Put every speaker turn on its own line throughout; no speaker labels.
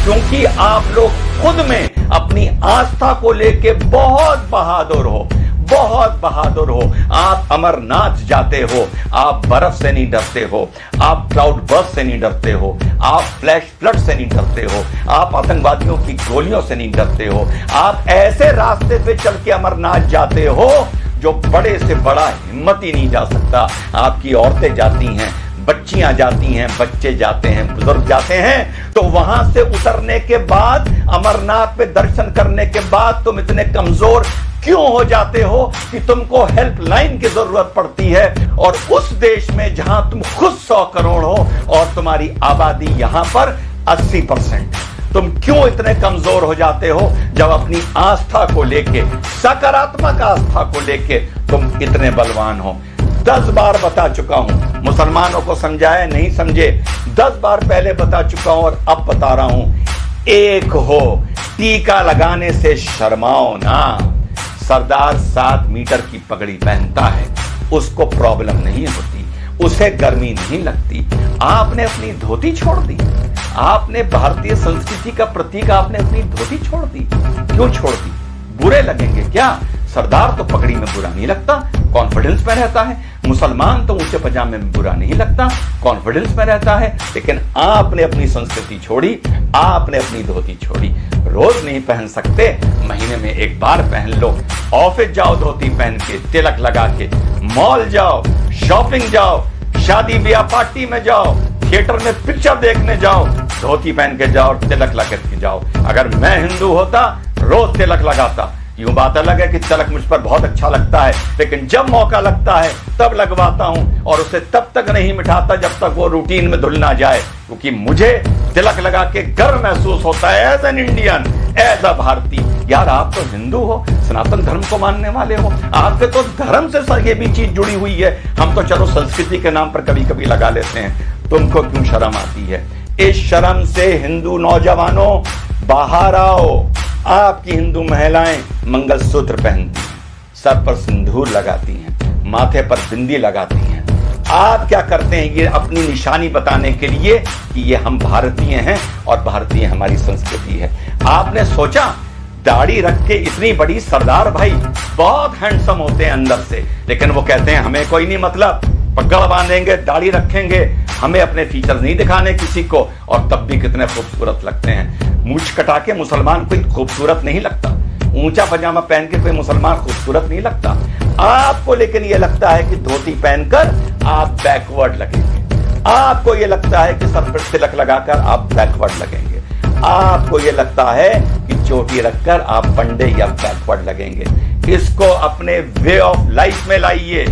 क्योंकि आप लोग खुद में अपनी आस्था को लेके बहुत बहादुर हो, बहुत बहादुर हो। आप अमरनाथ जाते हो, आप बर्फ से नहीं डरते हो, आप क्लाउड बर्स्ट से नहीं डरते हो, आप फ्लैश फ्लड से नहीं डरते हो, आप आतंकवादियों की गोलियों से नहीं डरते हो। आप ऐसे रास्ते पे चल के अमरनाथ जाते हो जो बड़े से बड़ा हिम्मत ही नहीं जा सकता। आपकी औरतें जाती हैं, बच्चियां जाती हैं, बच्चे जाते हैं, बुजुर्ग जाते हैं। तो वहां से उतरने के बाद, अमरनाथ पे दर्शन करने के बाद तुम इतने कमजोर क्यों हो जाते हो कि तुमको हेल्पलाइन की जरूरत पड़ती है? और उस देश में जहां तुम खुद 100 करोड़ हो और तुम्हारी आबादी यहां पर 80% है, तुम क्यों इतने कमजोर हो जाते हो जब अपनी आस्था को लेके, सकारात्मक आस्था को लेके तुम इतने बलवान हो? 10 बार बता चुका हूं, मुसलमानों को समझाए नहीं समझे, 10 बार पहले बता चुका हूं और अब बता रहा हूं, एक हो, टीका लगाने से शर्माओ ना। सरदार 7 मीटर की पगड़ी पहनता है, उसको प्रॉब्लम नहीं होती, उसे गर्मी नहीं लगती। आपने अपनी धोती छोड़ दी, आपने भारतीय संस्कृति का प्रतीक, आपने अपनी धोती छोड़ दी। क्यों छोड़ दी? बुरे लगेंगे क्या? सरदार तो पगड़ी में बुरा नहीं लगता, कॉन्फिडेंस में रहता है। मुसलमान तो ऊंचे पजामे में बुरा नहीं लगता, कॉन्फिडेंस में रहता है। लेकिन आपने अपनी संस्कृति छोड़ी, आपने अपनी धोती छोड़ी। रोज नहीं पहन सकते, महीने में एक बार पहन लो। ऑफिस जाओ धोती पहन के, तिलक लगा के, मॉल जाओ, शॉपिंग जाओ, शादी ब्याह पार्टी में जाओ, थिएटर में पिक्चर देखने जाओ, धोती पहन के जाओ, तिलक लगा के जाओ। अगर मैं हिंदू होता, रोज तिलक लगाता। यूं बात अलग है कि तिलक मुझ पर बहुत अच्छा लगता है, लेकिन जब मौका लगता है तब लगवाता हूं, और उसे तब तक नहीं मिटाता जब तक वो रूटीन में धुल ना जाए। क्योंकि मुझे तिलक लगा के गर्व महसूस होता है as an Indian, as a भारतीय। यार, आप तो हिंदू हो, सनातन धर्म को मानने वाले हो, आपके तो धर्म से सर ये भी चीज जुड़ी हुई है। हम तो चलो संस्कृति के नाम पर कभी कभी लगा लेते हैं। तुमको क्यों शर्म आती है? इस शर्म से हिंदू नौजवानों बाहर आओ। आपकी हिंदू महिलाएं मंगलसूत्र पहनती हैं, सर पर सिंदूर लगाती हैं, माथे पर बिंदी लगाती हैं। आप क्या करते हैं? ये अपनी निशानी बताने के लिए कि ये हम भारतीय हैं और भारतीय हमारी संस्कृति है। आपने सोचा दाढ़ी रख के इतनी बड़ी सरदार भाई बहुत हैंडसम होते हैं अंदर से, लेकिन वो कहते हैं हमें कोई नहीं मतलब, पगड़ बांधेंगे, दाढ़ी रखेंगे, हमें अपने फीचर्स नहीं दिखाने किसी को, और तब भी कितने खूबसूरत लगते हैं। मूंछ कटा के मुसलमान कोई खूबसूरत नहीं लगता, ऊंचा पजामा पहन के कोई मुसलमान खूबसूरत नहीं लगता। आपको लेकिन ये लगता है कि धोती पहनकर आप बैकवर्ड लगेंगे, आपको ये लगता है कि सर पर तिलक लगाकर आप बैकवर्ड लगेंगे, आपको ये लगता है कि चोटी रखकर आप पंडे या बैकवर्ड लगेंगे। इसको अपने वे ऑफ लाइफ में लाइए।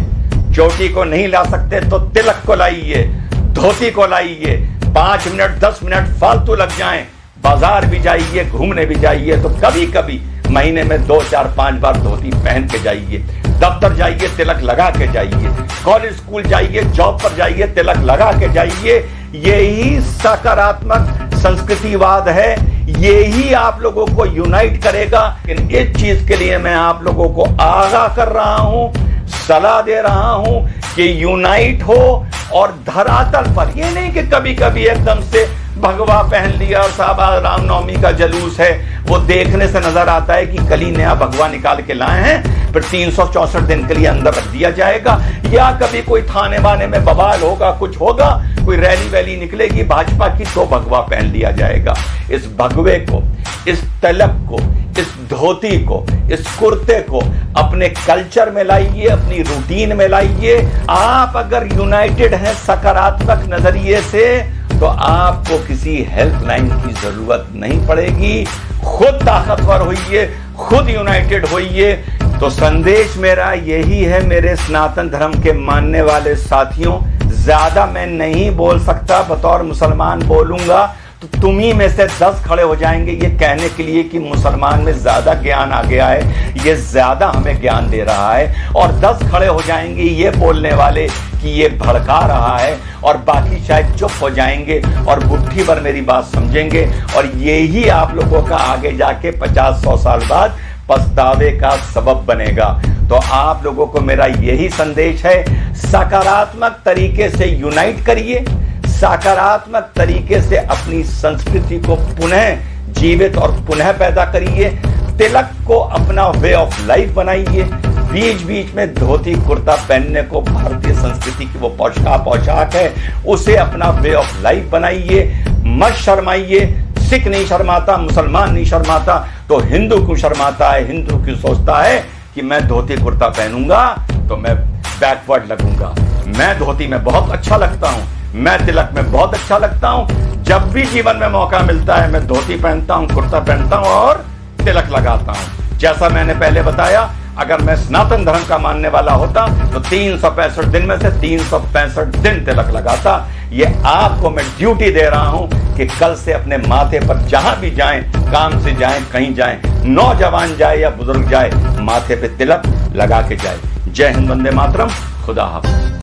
चोटी को नहीं ला सकते तो तिलक को लाइए, धोती को लाइए। 5 मिनट 10 मिनट फालतू लग जाएं, बाजार भी जाइए, घूमने भी जाइए, तो कभी कभी महीने में 2 4 5 बार धोती पहन के जाइए। दफ्तर जाइए, तिलक लगा के जाइए। कॉलेज स्कूल जाइए, जॉब पर जाइए, तिलक लगा के जाइए। यही सकारात्मक संस्कृतिवाद है, यही आप लोगों को यूनाइट करेगा। लेकिन इस चीज के लिए मैं आप लोगों को आगाह कर रहा हूं, सलाह दे रहा हूं कि यूनाइट हो, और धरातल पर ये नहीं कि कभी कभी एकदम से भगवा पहन लिया और साहब रामनवमी का जुलूस है, वो देखने से नजर आता है कि कल ही नया भगवा निकाल के लाए हैं, फिर 364 दिन के लिए अंदर रख दिया जाएगा। या कभी कोई थाने वाने में बवाल होगा, कुछ होगा, कोई रैली वैली निकलेगी भाजपा की, तो भगवा पहन लिया जाएगा। इस भगवे को, इस तिलक को, इस धोती को, इस कुर्ते को अपने कल्चर में लाइए, अपनी रूटीन में लाइए। आप अगर यूनाइटेड हैं सकारात्मक नजरिए से, तो आपको किसी हेल्पलाइन की जरूरत नहीं पड़ेगी। खुद ताकतवर होइए, खुद यूनाइटेड होइए। तो संदेश मेरा यही है मेरे सनातन धर्म के मानने वाले साथियों, ज्यादा मैं नहीं बोल सकता, बतौर मुसलमान बोलूंगा तो तुम ही में से 10 खड़े हो जाएंगे ये कहने के लिए कि मुसलमान में ज्यादा ज्ञान आ गया है, ये ज्यादा हमें ज्ञान दे रहा है, और 10 खड़े हो जाएंगे ये बोलने वाले कि ये भड़का रहा है, और बाकी शायद चुप हो जाएंगे और मुट्ठी भर मेरी बात समझेंगे। और यही आप लोगों का आगे जाके 50-100 साल बाद पछतावे का सबब बनेगा। तो आप लोगों को मेरा यही संदेश है, सकारात्मक तरीके से यूनाइट करिए, सकारात्मक तरीके से अपनी संस्कृति को पुनः जीवित और पुनः पैदा करिए। तिलक को अपना वे ऑफ लाइफ बनाइए। बीच बीच में धोती कुर्ता पहनने को भारतीय संस्कृति की वो पोशाक है, उसे अपना वे ऑफ लाइफ बनाइए। मत शर्माइए। सिख नहीं शर्माता, मुसलमान नहीं शर्माता, तो हिंदू क्यों शर्माता है? हिंदू क्यों सोचता है कि मैं धोती कुर्ता पहनूंगा तो मैं बैकवर्ड लगूंगा? मैं धोती में बहुत अच्छा लगता हूं, मैं तिलक में बहुत अच्छा लगता हूं। जब भी जीवन में मौका मिलता है मैं धोती पहनता हूं, कुर्ता पहनता हूं और तिलक लगाता हूं। जैसा मैंने पहले बताया, अगर मैं सनातन धर्म का मानने वाला होता तो 365 दिन में से 365 दिन तिलक लगाता। ये आपको मैं ड्यूटी दे रहा हूं कि कल से अपने माथे पर जहां भी जाएं, काम से जाएं, कहीं जाएं, नौजवान जाए या बुजुर्ग जाए, माथे पे तिलक लगा के जाए। जय हिंद, वंदे मातरम, खुदा हाफिज।